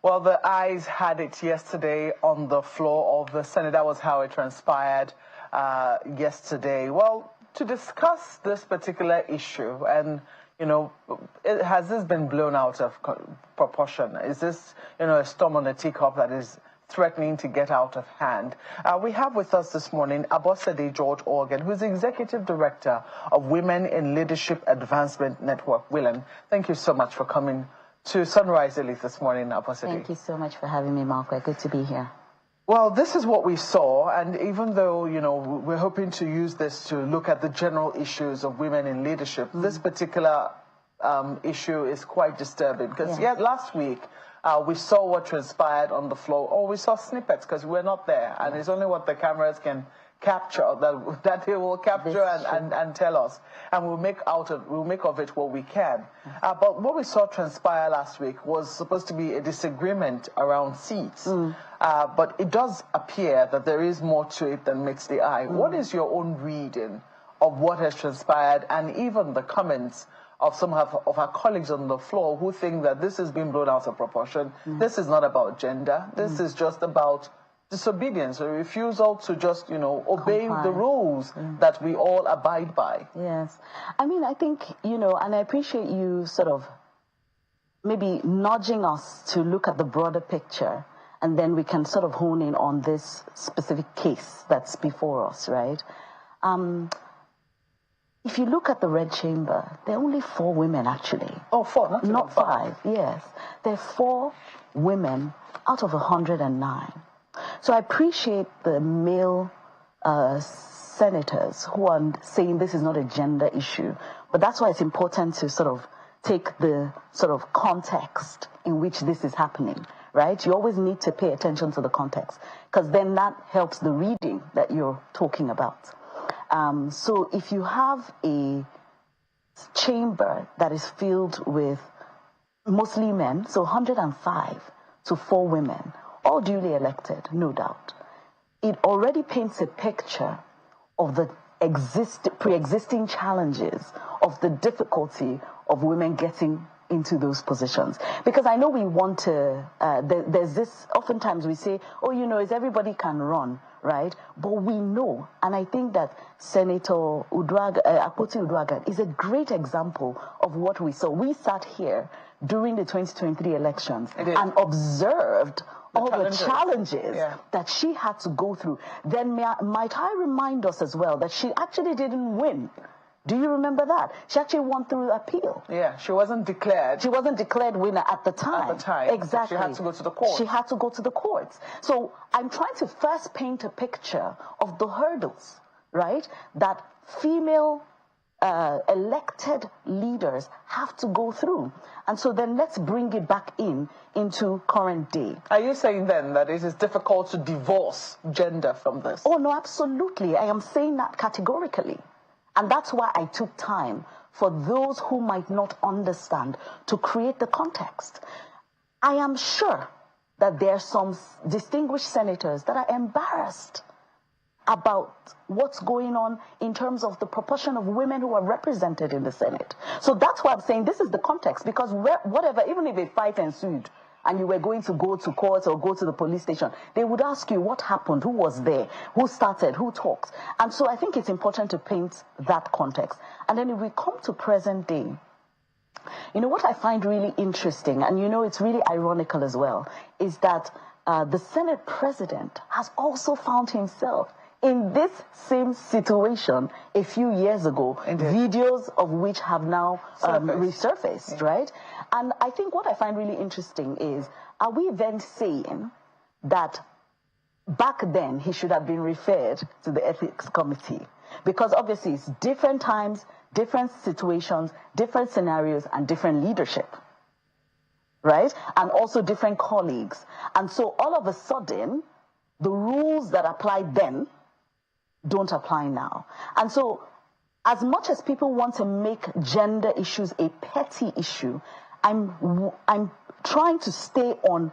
Well, the ayes had it yesterday on the floor of the Senate. That was how it transpired yesterday. Well, to discuss this particular issue, and, has this been blown out of proportion? Is this, a storm on a teacup that is threatening to get out of hand? We have with us this morning Abosede George Ogun, who's the Executive Director of Women in Leadership Advancement Network, WILLEN. Thank you so much for coming to Sunrise Elite this morning, Abosede. Thank you so much for having me, Maupe. Good to be here. Well, this is what we saw, and even though, we're hoping to use this to look at the general issues of women in leadership, this particular issue is quite disturbing, because last week we saw what transpired on the floor, or we saw snippets because we're not there, and it's only what the cameras can capture that they will capture and tell us, and we'll make of it what we can. But what we saw transpire last week was supposed to be a disagreement around seats, but it does appear that there is more to it than meets the eye. What is your own reading of what has transpired, and even the comments of some of our colleagues on the floor who think that this has been blown out of proportion? This is not about gender. This is just about disobedience, a refusal to just, obey the rules that we all abide by. Yes. I mean, I think, and I appreciate you sort of maybe nudging us to look at the broader picture, and then we can sort of hone in on this specific case that's before us, right? If you look at the Red Chamber, there are only 4 women, actually. Oh, 4, not 5. Yes. There are 4 women out of 109. So I appreciate the male senators who are saying this is not a gender issue, but that's why it's important to sort of take the sort of context in which this is happening, right? You always need to pay attention to the context, because then that helps the reading that you're talking about. So if you have a chamber that is filled with mostly men, so 105 to 4 women, all duly elected, no doubt, it already paints a picture of the pre-existing challenges, of the difficulty of women getting into those positions. Because I know we want to, there's this, oftentimes we say, oh, is everybody can run, right? But we know, and I think that Senator Akpoti Uduaghan is a great example of what we saw. We sat here during the 2023 elections and observed all the challenges that she had to go through. Then might I remind us as well that she actually didn't win. Do you remember that? She actually won through appeal. Yeah, she wasn't declared. She wasn't declared winner at the time. At the time. Exactly. She had to go to the court. She had to go to the courts. So I'm trying to first paint a picture of the hurdles, right, that female elected leaders have to go through. And so then let's bring it back into current day. Are you saying then that it is difficult to divorce gender from this? Oh, no, absolutely. I am saying that categorically. And that's why I took time for those who might not understand to create the context. I am sure that there are some distinguished senators that are embarrassed about what's going on in terms of the proportion of women who are represented in the Senate. So that's why I'm saying this is the context, because whatever, even if a fight ensued and you were going to go to court or go to the police station, they would ask you what happened, who was there, who started, who talked. And so I think it's important to paint that context. And then if we come to present day, what I find really interesting, and it's really ironical as well, is that the Senate president has also found himself in this same situation a few years ago, videos of which have now resurfaced, right? And I think what I find really interesting is, are we then saying that back then he should have been referred to the ethics committee? Because obviously it's different times, different situations, different scenarios, and different leadership, right? And also different colleagues. And so all of a sudden, the rules that applied then don't apply now. And so as much as people want to make gender issues a petty issue, I'm trying to stay on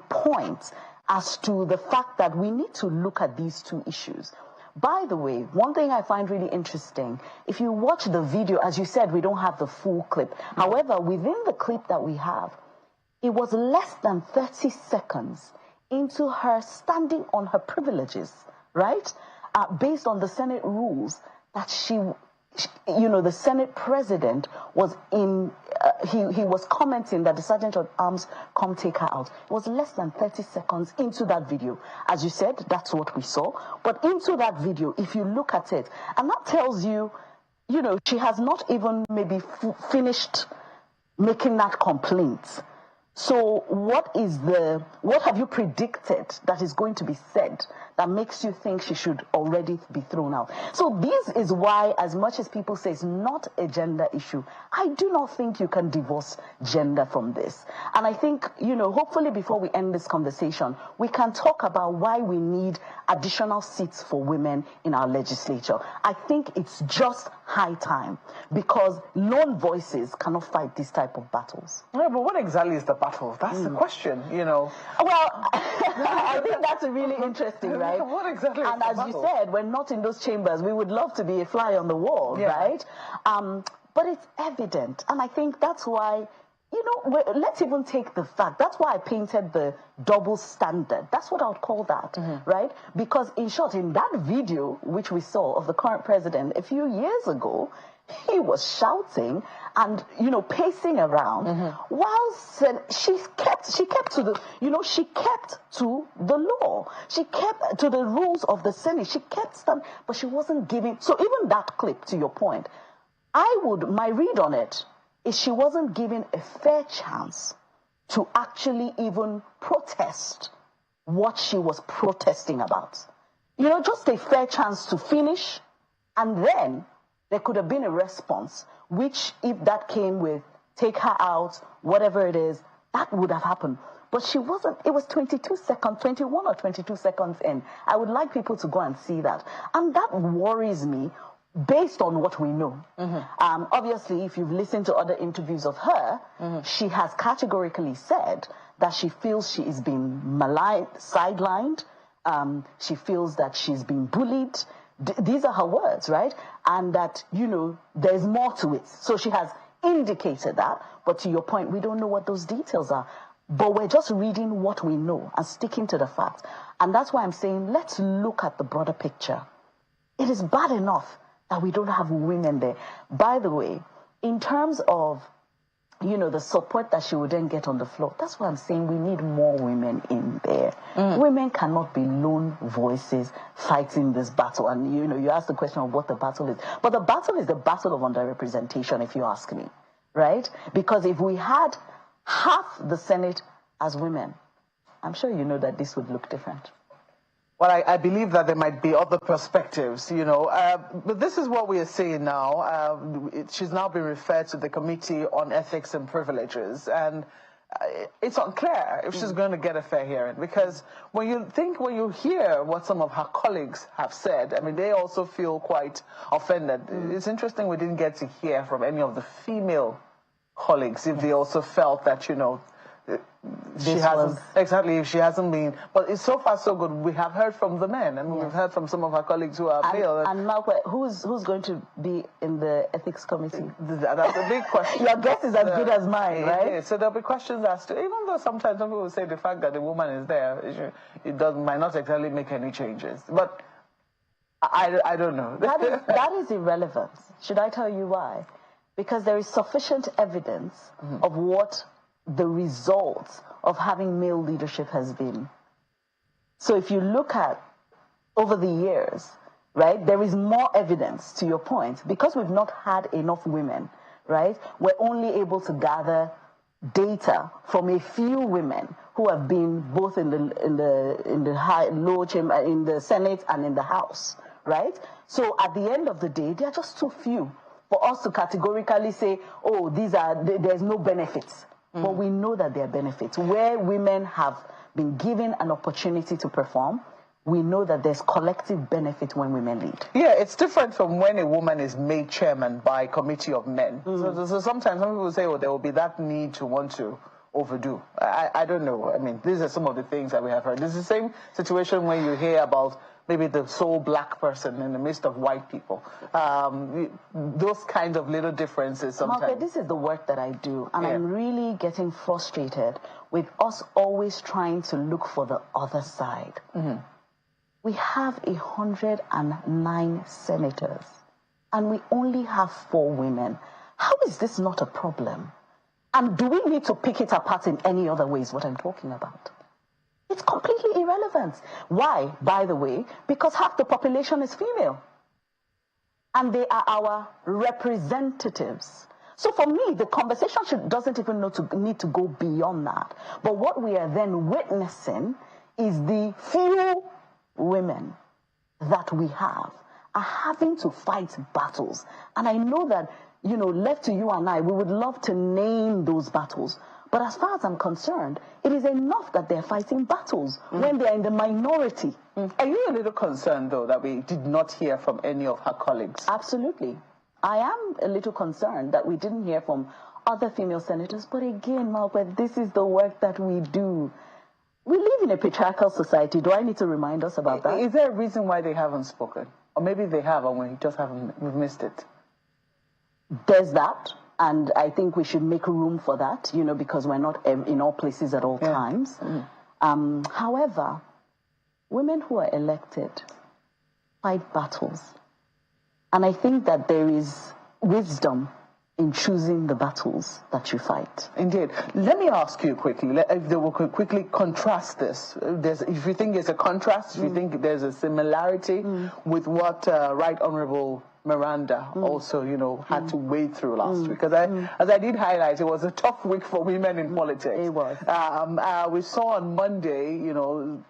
point as to the fact that we need to look at these two issues. By the way, one thing I find really interesting, if you watch the video, as you said, we don't have the full clip. However, within the clip that we have, it was less than 30 seconds into her standing on her privileges, right? Based on the Senate rules, that the Senate president was he was commenting that the sergeant at arms come take her out. It was less than 30 seconds into that video. As you said, that's what we saw. But into that video, if you look at it, and that tells you, she has not even maybe finished making that complaint. So what have you predicted that is going to be said that makes you think she should already be thrown out? So this is why, as much as people say it's not a gender issue, I do not think you can divorce gender from this. And I think, hopefully before we end this conversation, we can talk about why we need additional seats for women in our legislature. I think it's just high time, because lone voices cannot fight this type of battles. Yeah, but what exactly is the battle? That's the question, Well, I think that's really interesting, right? What exactly is and the as battle? You said, we're not in those chambers. We would love to be a fly on the wall, right? But it's evident, and I think that's why, let's even take the fact, that's why I painted the double standard. That's what I would call that, right? Because in short, in that video, which we saw of the current president a few years ago, he was shouting and, pacing around, while she kept to the, she kept to the law. She kept to the rules of the Senate. She kept standing, but she wasn't giving. So even that clip, to your point, my read on it is she wasn't given a fair chance to actually even protest what she was protesting about. Just a fair chance to finish, and then there could have been a response, which if that came with take her out, whatever it is, that would have happened. But she wasn't. It was 22 seconds, 21 or 22 seconds in. I would like people to go and see that. And that worries me based on what we know. Obviously, if you've listened to other interviews of her, she has categorically said that she feels she is being sidelined. She feels that she's being bullied. These are her words, right? And that, there's more to it. So she has indicated that. But to your point, we don't know what those details are. But we're just reading what we know and sticking to the facts. And that's why I'm saying, let's look at the broader picture. It is bad enough that we don't have women there. By the way, in terms of, the support that she would then get on the floor, that's why I'm saying we need more women in there. Women cannot be lone voices fighting this battle. And, you asked the question of what the battle is. But the battle is the battle of underrepresentation, if you ask me, right? Because if we had half the Senate as women, I'm sure you know that this would look different. Well, I believe that there might be other perspectives, but this is what we are seeing now. She's now been referred to the Committee on Ethics and Privileges, and it's unclear if she's going to get a fair hearing, because when you hear what some of her colleagues have said, I mean, they also feel quite offended. It's interesting we didn't get to hear from any of the female colleagues if they also felt that, she hasn't been, but it's so far so good. We have heard from the men, and we've heard from some of our colleagues who are male. And Maupe, who's going to be in the ethics committee? That's a big question. Your guess is as good as mine, right? Yeah, so there'll be questions as to, even though sometimes some people say the fact that the woman is there, might not exactly make any changes. But I don't know. That is irrelevant. Should I tell you why? Because there is sufficient evidence of what the results of having male leadership has been. So if you look at over the years, right, there is more evidence, to your point, because we've not had enough women, right? We're only able to gather data from a few women who have been both in the high, low chamber, in the Senate and in the House, right? So at the end of the day, there are just too few for us to categorically say, oh, there's no benefits. But we know that there are benefits. Where women have been given an opportunity to perform, we know that there's collective benefit when women lead. Yeah, it's different from when a woman is made chairman by a committee of men. So sometimes some people say, oh, there will be that need to want to overdo. I don't know. I mean, these are some of the things that we have heard. This is the same situation when you hear about maybe the sole black person in the midst of white people. Those kind of little differences sometimes. Maupe, this is the work that I do, and I'm really getting frustrated with us always trying to look for the other side. We have 109 senators, and we only have 4 women. How is this not a problem? And do we need to pick it apart in any other ways, what I'm talking about? It's completely irrelevant. Why, by the way? Because half the population is female. And they are our representatives. So for me, the conversation doesn't even need to go beyond that. But what we are then witnessing is the few women that we have are having to fight battles. And I know that, you know, left to you and I, we would love to name those battles. But as far as I'm concerned, it is enough that they're fighting battles when they're in the minority. Are you a little concerned, though, that we did not hear from any of her colleagues? Absolutely. I am a little concerned that we didn't hear from other female senators. But again, Maupe, this is the work that we do. We live in a patriarchal society. Do I need to remind us about that? Is there a reason why they haven't spoken? Or maybe they have and we just we've missed it. There's that. And I think we should make room for that, you know, because we're not in all places at all times. However, women who are elected fight battles. And I think that there is wisdom in choosing the battles that you fight. Indeed. Let me ask you quickly, if they will quickly contrast this. If you think there's a contrast, if you think there's a similarity with what Right Honourable Miranda also, you know, had to wade through last week. Because as I did highlight, it was a tough week for women in politics. It was. We saw on Monday, you know,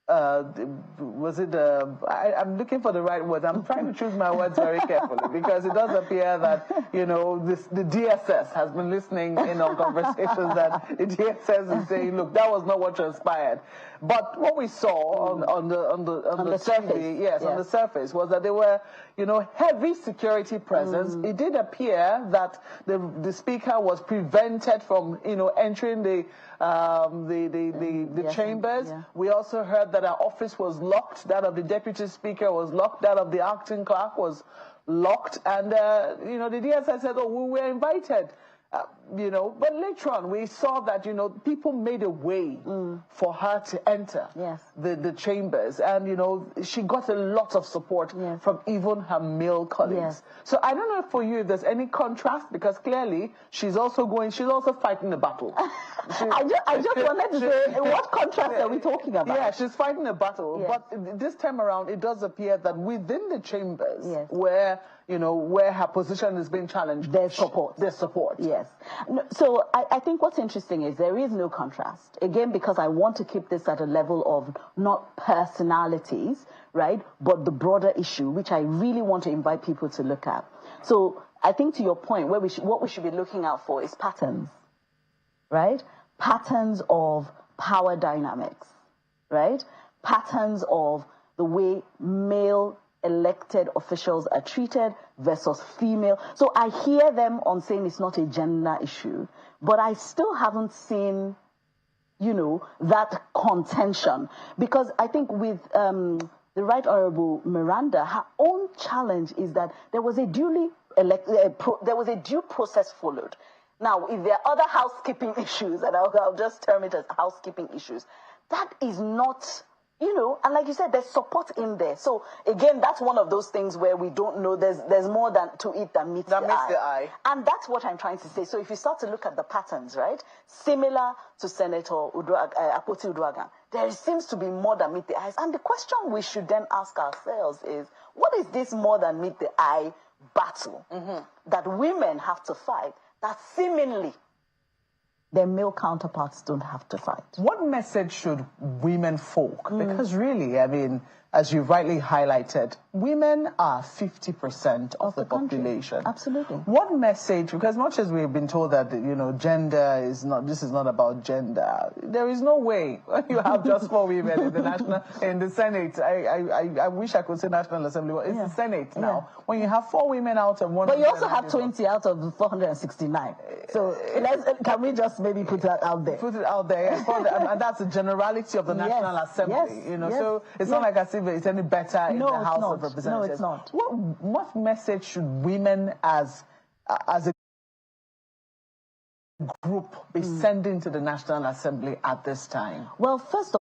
was it I'm looking for the right words. I'm trying to choose my words very carefully because it does appear that, you know, the DSS has been listening in on conversations that the DSS is saying, look, that was not what transpired. But what we saw on the surface, TV, on the surface, was that there were, you know, heavy security presence. It did appear that the speaker was prevented from, you know, entering the chambers. We also heard that our office was locked. That of the deputy speaker was locked. That of the acting clerk was locked. And you know, the DSS said, "Oh, we were invited." You know, but later on we saw that, you know, people made a way for her to enter the chambers, and, you know, she got a lot of support from even her male colleagues. So I don't know if for you there's any contrast, because clearly she's also fighting the battle. I just wanted to say, what contrast are we talking about? Yeah, she's fighting a battle, but this time around it does appear that within the chambers where, you know, where her position is being challenged, there's support. There's support. Yes. No, so I think what's interesting is there is no contrast. Again, because I want to keep this at a level of not personalities, right, but the broader issue, which I really want to invite people to look at. So I think to your point, what we should be looking out for is patterns, right? Patterns of power dynamics, right? Patterns of the way male elected officials are treated versus female. So I hear them on saying it's not a gender issue, but I still haven't seen, you know, that contention. Because I think with the Right Honourable Miranda, her own challenge is that there was a due process followed. Now, if there are other housekeeping issues, and I'll just term it as housekeeping issues, that is not, you know, and like you said, there's support in there. So again, that's one of those things where we don't know. There's more to it than meets the eye. And that's what I'm trying to say. So if you start to look at the patterns, right, similar to Senator Apoti Uduaghan, there seems to be more than meet the eyes. And the question we should then ask ourselves is, what is this more than meet the eye battle that women have to fight that seemingly their male counterparts don't have to fight? What message should women folk, because really, I mean, as you rightly highlighted, women are 50% of the population. Absolutely. What message, because much as we've been told that, you know, gender is not, this is not about gender, there is no way you have just 4 women in the Senate. I wish I could say National Assembly, but it's the Senate now. When you have 4 women out of 100. But you also have 20 out of 469. So can we just maybe put that out there? Put it out there, and that's the generality of the National Assembly. You know, so it's not like I say if it's any better in the House of Representatives. No, it's not. What message should women as a group be sending to the National Assembly at this time? Well, first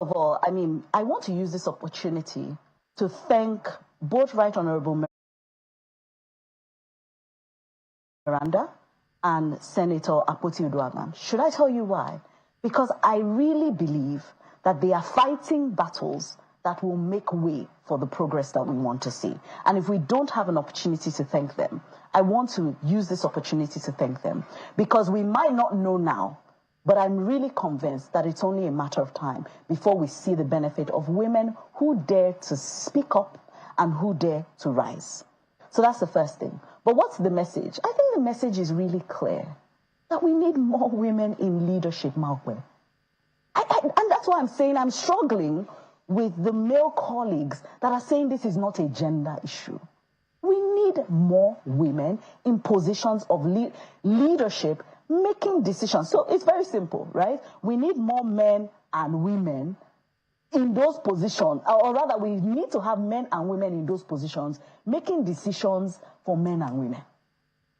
of all, I mean, I want to use this opportunity to thank both Right Honorable Miranda and Senator Akpoti-Uduaghan. Should I tell you why? Because I really believe that they are fighting battles that will make way for the progress that we want to see. And if we don't have an opportunity to thank them, I want to use this opportunity to thank them, because we might not know now, but I'm really convinced that it's only a matter of time before we see the benefit of women who dare to speak up and who dare to rise. So that's the first thing. But what's the message? I think the message is really clear, that we need more women in leadership, Maupe. And that's why I'm saying I'm struggling with the male colleagues that are saying this is not a gender issue. We need more women in positions of leadership, making decisions. So it's very simple, right? We need more men and women in those positions, or rather we need to have men and women in those positions making decisions for men and women.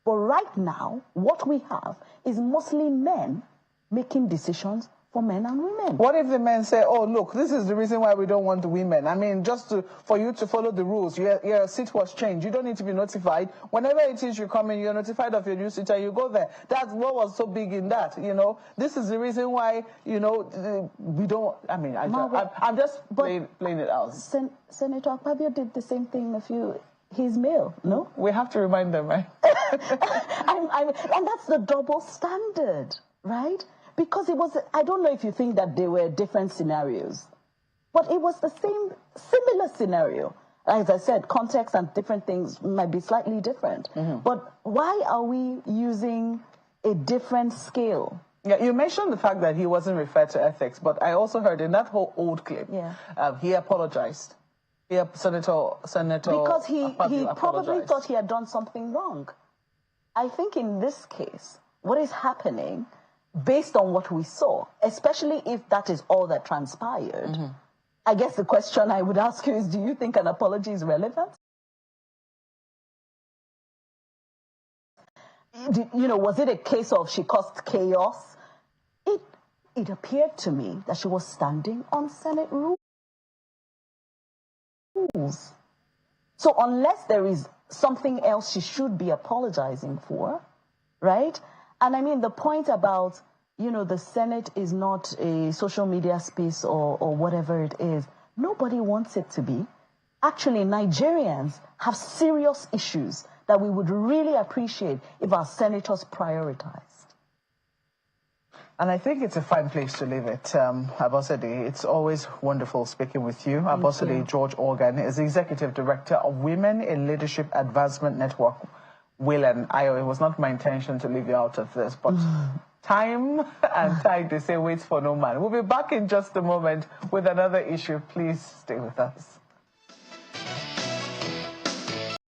But right now, what we have is mostly men making decisions for men and women. What if the men say, oh, look, this is the reason why we don't want the women? I mean, just for you to follow the rules, your seat was changed. You don't need to be notified. Whenever it is you come in, you're notified of your new seat and you go there. That's what was so big in that, you know. This is the reason why, you know, we don't, I mean, I'm just playing it out. Senator Akpabio did the same thing he's male, no? We have to remind them, right? And that's the double standard, right? Because it was, I don't know if you think that they were different scenarios, but it was the similar scenario. As I said, context and different things might be slightly different. But why are we using a different scale? Yeah, you mentioned the fact that he wasn't referred to ethics, but I also heard in that whole old clip, he apologized. Senator because he probably thought he had done something wrong. I think in this case, what is happening, based on what we saw, especially if that is all that transpired, I guess the question I would ask you is, do you think an apology is relevant? You know, was it a case of she caused chaos? It appeared to me that she was standing on Senate rules. So unless there is something else she should be apologizing for, right? And I mean, the point about, you know, the Senate is not a social media space or whatever it is. Nobody wants it to be. Actually, Nigerians have serious issues that we would really appreciate if our senators prioritized. And I think it's a fine place to leave it. Abosede, it's always wonderful speaking with you. Abosede George Ogun is the Executive Director of Women in Leadership Advancement Network, WILAN. It was not my intention to leave you out of this, but time and tide, they say, waits for no man. We'll be back in just a moment with another issue. Please stay with us.